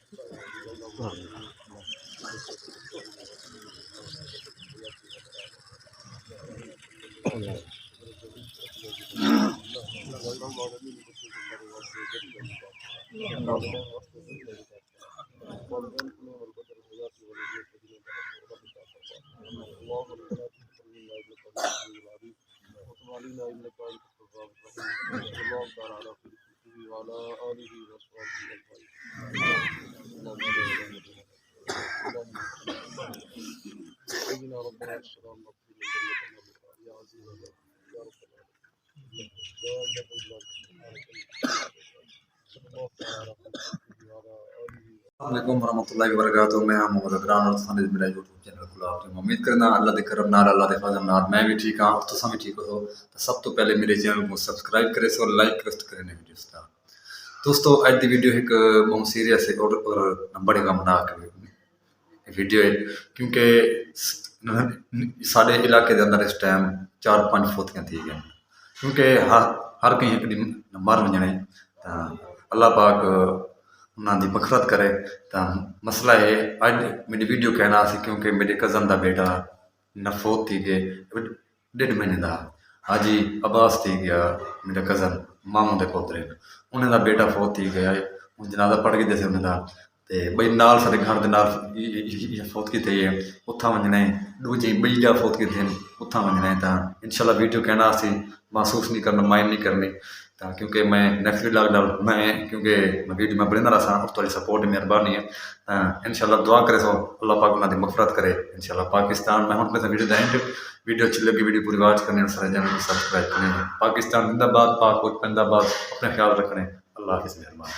Assalamualaikum warahmatullahi wabarakatuh. मैं हूं मोहम्मद अकराम और तुसां मेरा यूट्यूब चैनल खुला आपकी उम्मीद करना अल्लाह दे करम नाल अल्लाह दे फजल नाल मैं भी ठीक हां और तुसां भी ठीक हो। तो सब तो पहले मेरे चैनल को सब्सक्राइब करे सो लाइक करे ने वीडियो स्टार। दोस्तों आज दी वीडियो एक बहुत सीरियस है और बड़े गमनाक वीडियो है क्योंकि साडे इलाके दे अंदर इस टाइम 4-5 फौतियां थी गई क्योंकि हर कहीं एक दिन मर वञणे अल्लाह पाक उन्होंने मगफरत करे। तो मसला है अज मेरी वीडियो कहना सी क्योंकि मेरे कज़न का बेटा नफोत थी गए 1.5 महीने का हाजी अब्बास थी गया मेरा कज़न मामू के पोतरे उन्हें का बेटा फोत थी गया है हूँ जनाजा पढ़ गए थे उन्हें तो बई नाल सारे घर के नाल फोत की थी है उतना वजने दूजी बई जा फोत की थे उतना वजने। तो इंशाल्लाह वीडियो कहना सी महसूस नहीं करना माइंड नहीं करनी क्योंकि मैं नेक्स्ट वीडियो डाल मैं क्योंकि मैं वीडियो में बना रहा और थोड़ी सपोर्ट मेहरबानी है इंशाल्लाह दुआ करे सो अल्लाह पाक उन्होंने मगफरत करे इंशाल्लाह। पाकिस्तान मैं हूँ वीडियो दैंड वीडियो अच्छी लगी वीडियो पूरी वाच करने और सारे चैनल को सब्सक्राइब करने। पाकिस्तान जिंदाबाद पाक जिंदाबाद अपने ख्याल रखने अल्लाह हाफिज़ मेहरबान।